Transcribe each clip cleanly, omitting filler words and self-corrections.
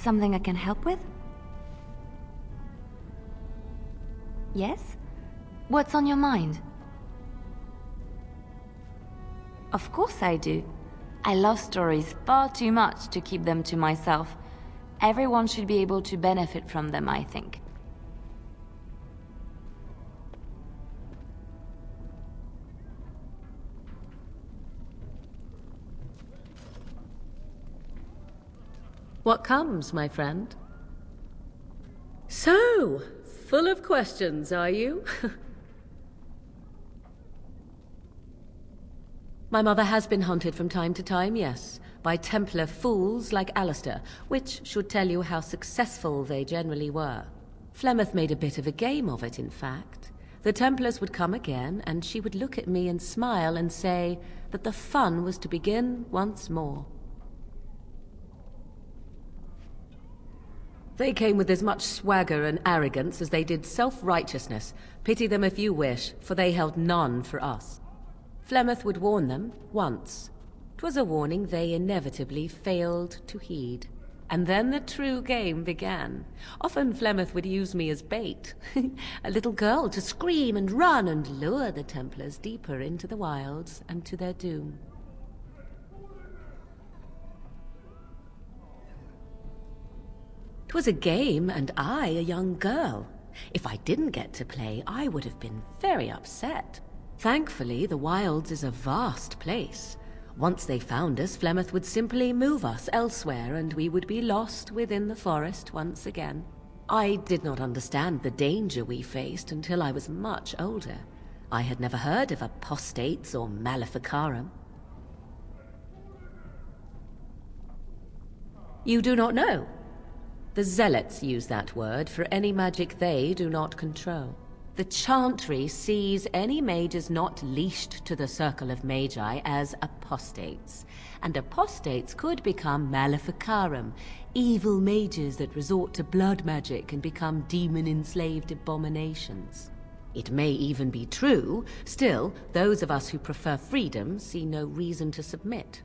Something I can help with? Yes? What's on your mind? Of course I do. I love stories far too much to keep them to myself. Everyone should be able to benefit from them, I think. What comes, my friend? So, full of questions, are you? My mother has been hunted from time to time, yes, by Templar fools like Alistair, which should tell you how successful they generally were. Flemeth made a bit of a game of it, in fact. The Templars would come again, and she would look at me and smile and say that the fun was to begin once more. They came with as much swagger and arrogance as they did self-righteousness. Pity them if you wish, for they held none for us. Flemeth would warn them, once. 'Twas a warning they inevitably failed to heed. And then the true game began. Often Flemeth would use me as bait. A little girl to scream and run and lure the Templars deeper into the wilds and to their doom. 'Twas a game, and I a young girl. If I didn't get to play, I would have been very upset. Thankfully, the wilds is a vast place. Once they found us, Flemeth would simply move us elsewhere, and we would be lost within the forest once again. I did not understand the danger we faced until I was much older. I had never heard of apostates or maleficarum. You do not know? The Zealots use that word for any magic they do not control. The Chantry sees any mages not leashed to the Circle of Magi as apostates. And apostates could become maleficarum, evil mages that resort to blood magic and become demon-enslaved abominations. It may even be true, still, those of us who prefer freedom see no reason to submit.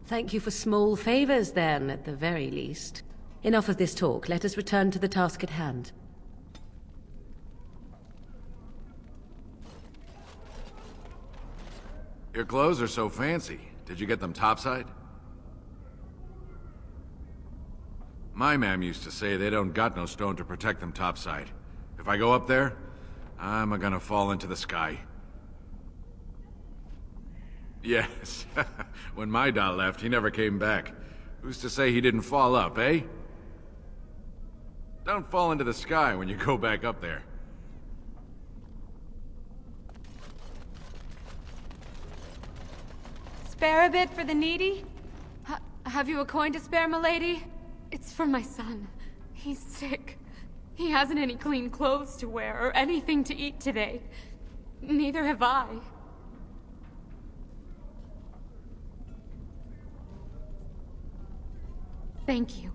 Thank you for small favors, then, at the very least. Enough of this talk. Let us return to the task at hand. Your clothes are so fancy. Did you get them topside? My ma'am used to say they don't got no stone to protect them topside. If I go up there, I'm gonna fall into the sky. Yes. When my dad left, he never came back. Who's to say he didn't fall up, eh? Don't fall into the sky when you go back up there. Spare a bit for the needy? Have you a coin to spare, milady? It's for my son. He's sick. He hasn't any clean clothes to wear or anything to eat today. Neither have I. Thank you.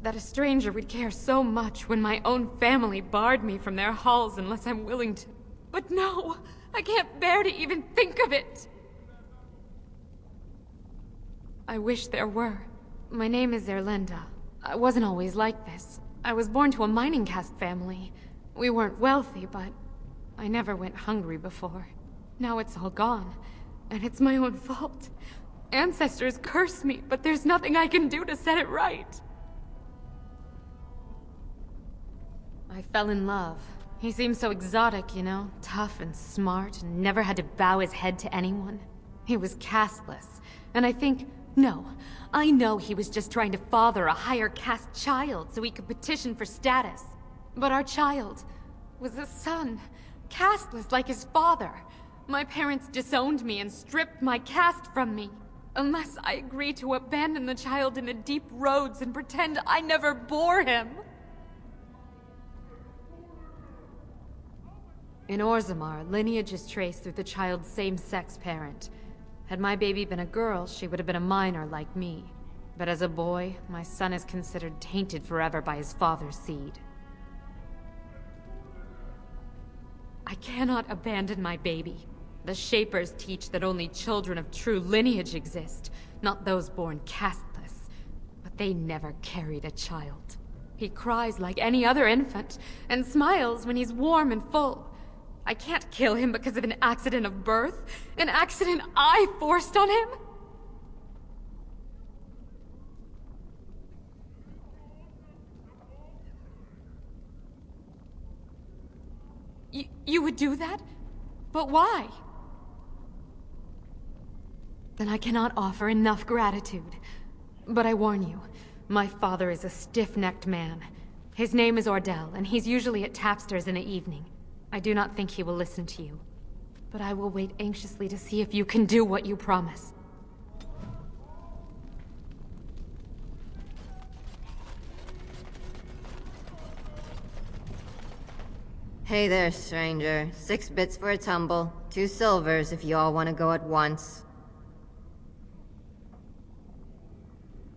That a stranger would care so much when my own family barred me from their halls unless I'm willing to. But no! I can't bear to even think of it! I wish there were. My name is Erlinda. I wasn't always like this. I was born to a mining caste family. We weren't wealthy, but I never went hungry before. Now it's all gone, and it's my own fault. Ancestors curse me, but there's nothing I can do to set it right. I fell in love. He seemed so exotic, you know? Tough and smart, and never had to bow his head to anyone. He was casteless, and I know he was just trying to father a higher caste child so he could petition for status. But our child was a son, casteless like his father. My parents disowned me and stripped my caste from me. Unless I agree to abandon the child in the deep roads and pretend I never bore him. In Orzammar, lineage is traced through the child's same-sex parent. Had my baby been a girl, she would have been a minor like me. But as a boy, my son is considered tainted forever by his father's seed. I cannot abandon my baby. The Shapers teach that only children of true lineage exist, not those born casteless. But they never carried a child. He cries like any other infant, and smiles when he's warm and full. I can't kill him because of an accident of birth, an accident I forced on him! You would do that? But why? Then I cannot offer enough gratitude. But I warn you, my father is a stiff-necked man. His name is Ordell, and he's usually at Tapster's in the evening. I do not think he will listen to you. But I will wait anxiously to see if you can do what you promised. Hey there, stranger. 6 bits for a tumble. 2 silvers if you all want to go at once.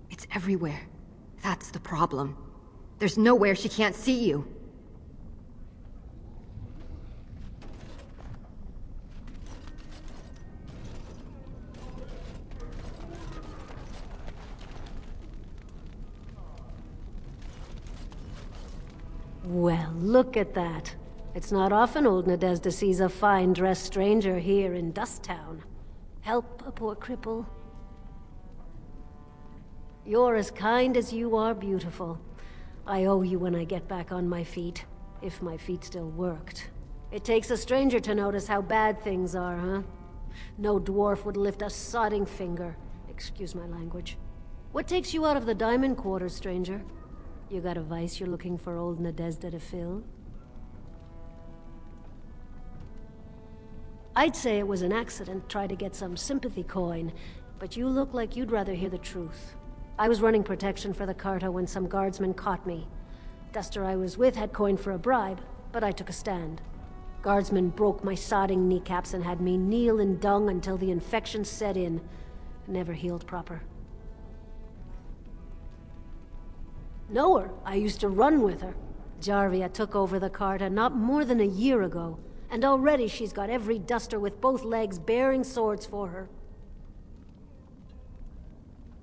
It's everywhere. That's the problem. There's nowhere she can't see you. Well, look at that. It's not often old Nadezhda sees a fine-dressed stranger here in Dusttown. Help a poor cripple. You're as kind as you are beautiful. I owe you when I get back on my feet. If my feet still worked. It takes a stranger to notice how bad things are, huh? No dwarf would lift a sodding finger. Excuse my language. What takes you out of the Diamond Quarters, stranger? You got a vice you're looking for old Nadezhda to fill? I'd say it was an accident, try to get some sympathy coin, but you look like you'd rather hear the truth. I was running protection for the Carta when some guardsmen caught me. Duster I was with had coin for a bribe, but I took a stand. Guardsmen broke my sodding kneecaps and had me kneel in dung until the infection set in. Never healed proper. Know her. I used to run with her. Jarvia took over the Carta not more than a year ago, and already she's got every duster with both legs bearing swords for her.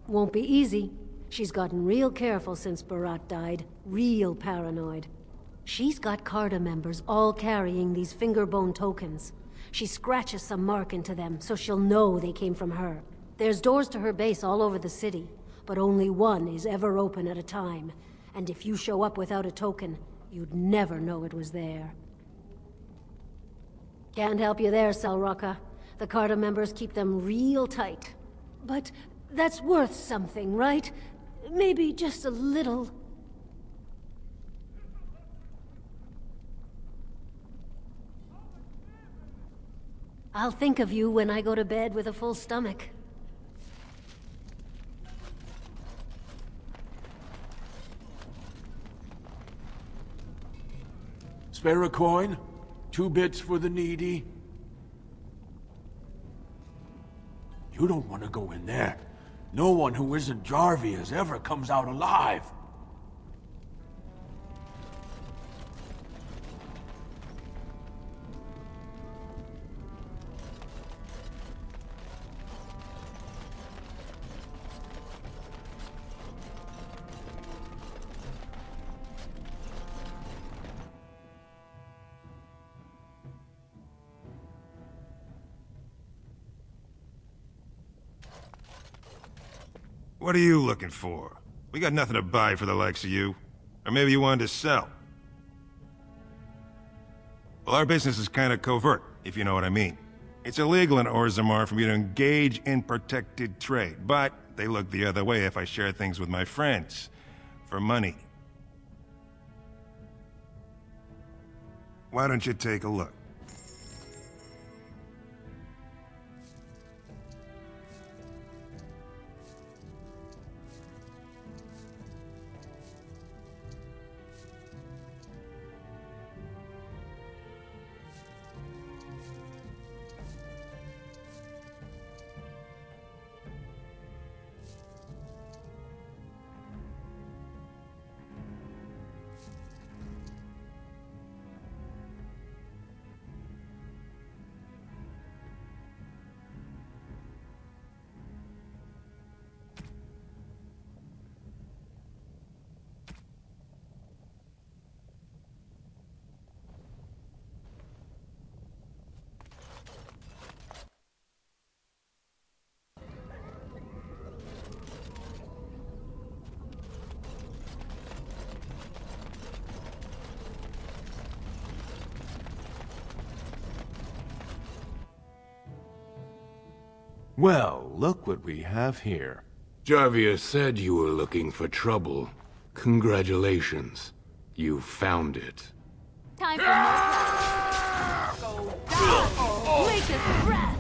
Won't be easy. She's gotten real careful since Barat died. Real paranoid. She's got Carta members all carrying these fingerbone tokens. She scratches some mark into them so she'll know they came from her. There's doors to her base all over the city, but only one is ever open at a time. And if you show up without a token, you'd never know it was there. Can't help you there, Selrocka. The Carta members keep them real tight. But that's worth something, right? Maybe just a little. I'll think of you when I go to bed with a full stomach. Spare a coin? 2 bits for the needy? You don't want to go in there. No one who isn't Jarvia's ever comes out alive. What are you looking for? We got nothing to buy for the likes of you. Or maybe you wanted to sell. Well, our business is kind of covert, if you know what I mean. It's illegal in Orzammar for me to engage in protected trade, but they look the other way if I share things with my friends. For money. Why don't you take a look? Well, look what we have here. Jarvia said you were looking for trouble. Congratulations. You found it. Time for more. Go down! Make us breath!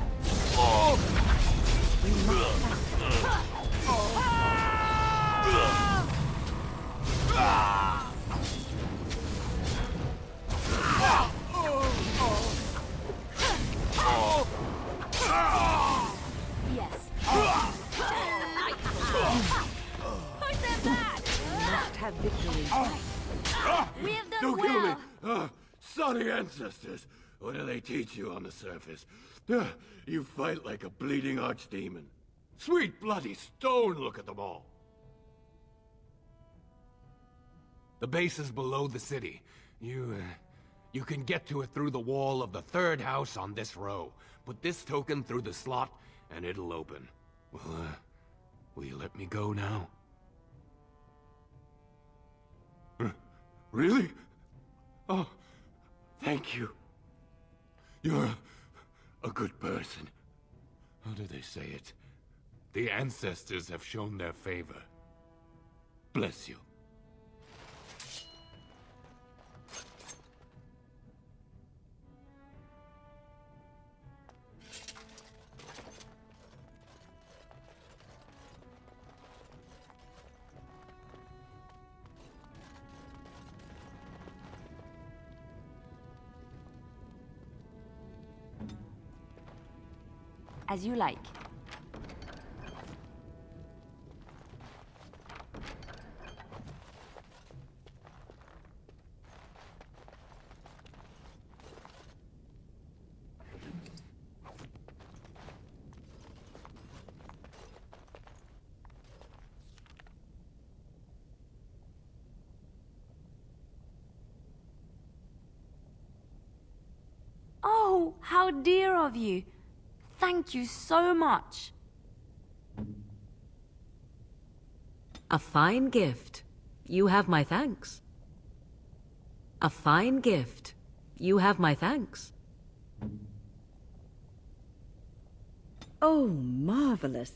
Yes. Push them back! Must have victory. We have done Don't well. kill me! Sorry ancestors. What do they teach you on the surface? You fight like a bleeding archdemon. Sweet bloody stone, look at them all. The base is below the city. You can get to it through the wall of the third house on this row. Put this token through the slot, and it'll open. Well, will you let me go now? Really? Oh, thank you. You're a good person. How do they say it? The ancestors have shown their favor. Bless you. As you like. Oh, how dear of you. Thank you so much. A fine gift. You have my thanks. A fine gift. You have my thanks. Oh, marvelous.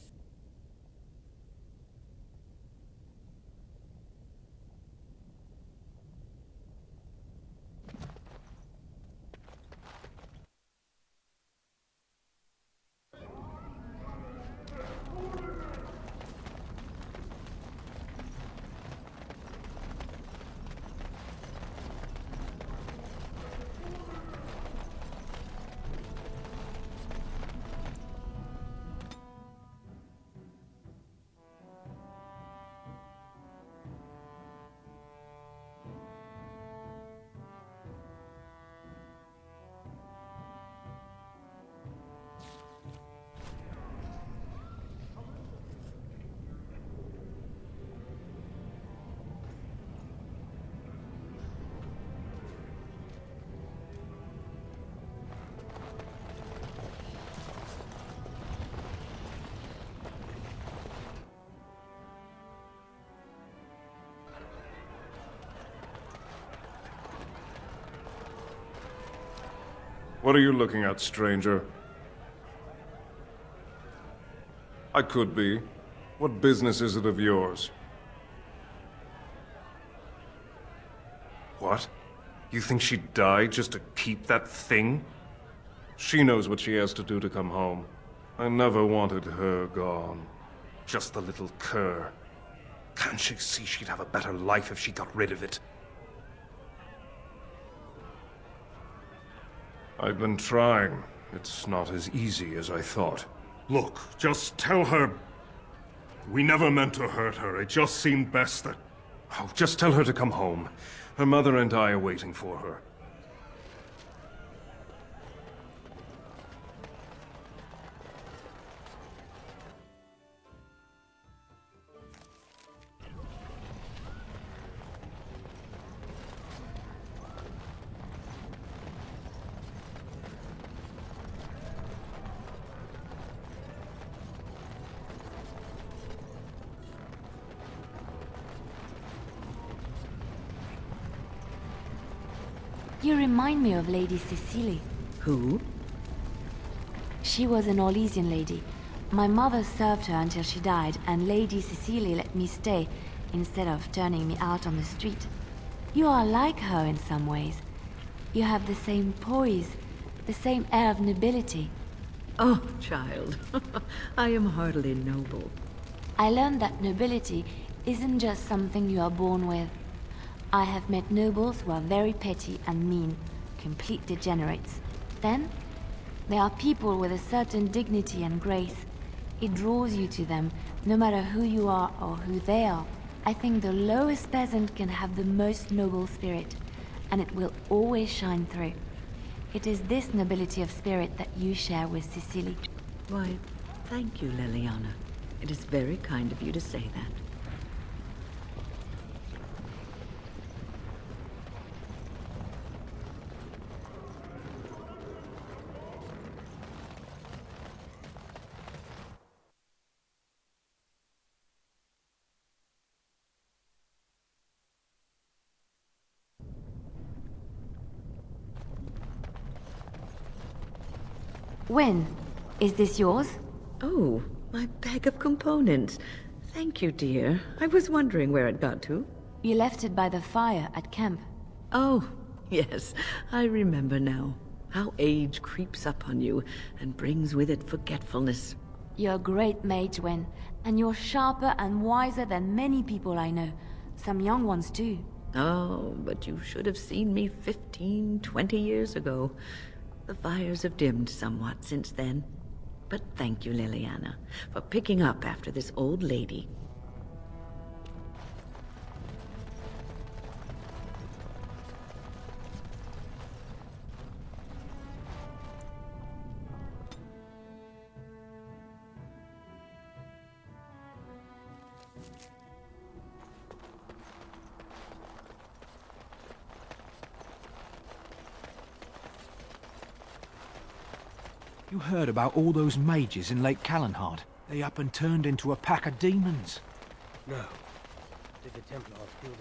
What are you looking at, stranger? I could be. What business is it of yours? What? You think she died just to keep that thing? She knows what she has to do to come home. I never wanted her gone. Just the little cur. Can't she see she'd have a better life if she got rid of it? I've been trying. It's not as easy as I thought. Look, just tell her... We never meant to hurt her. It just seemed best that... Oh, just tell her to come home. Her mother and I are waiting for her. You remind me of Lady Cecily. Who? She was an Orlesian lady. My mother served her until she died, and Lady Cecilia let me stay instead of turning me out on the street. You are like her in some ways. You have the same poise, the same air of nobility. Oh, child, I am hardly noble. I learned that nobility isn't just something you are born with. I have met nobles who are very petty and mean, complete degenerates. Then, there are people with a certain dignity and grace. It draws you to them, no matter who you are or who they are. I think the lowest peasant can have the most noble spirit, and it will always shine through. It is this nobility of spirit that you share with Cecily. Why, thank you, Liliana. It is very kind of you to say that. When? Is this yours? Oh, my bag of components. Thank you, dear. I was wondering where it got to. You left it by the fire at camp. Oh, yes, I remember now. How age creeps up on you and brings with it forgetfulness. You're a great mage, Wen, and you're sharper and wiser than many people I know. Some young ones too. Oh, but you should have seen me 15, 20 years ago. The fires have dimmed somewhat since then. But thank you, Liliana, for picking up after this old lady. You heard about all those mages in Lake Callanhard? They up and turned into a pack of demons. No. Did the Templars kill them?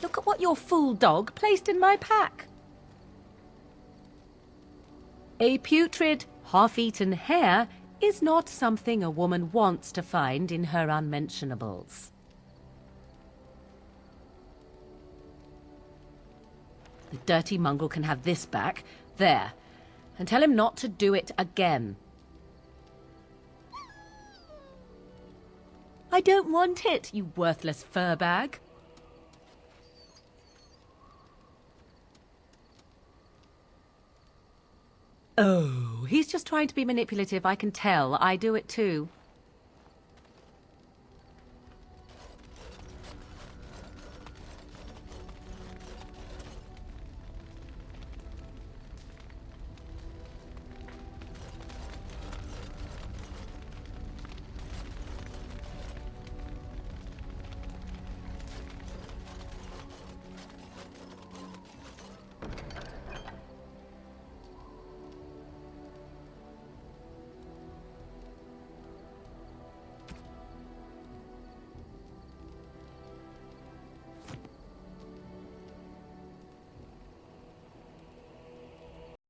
Look at what your fool dog placed in my pack. A putrid, half-eaten hare is not something a woman wants to find in her unmentionables. The dirty mongrel can have this back. There. And tell him not to do it again. I don't want it, you worthless fur bag. Oh, he's just trying to be manipulative, I can tell. I do it too.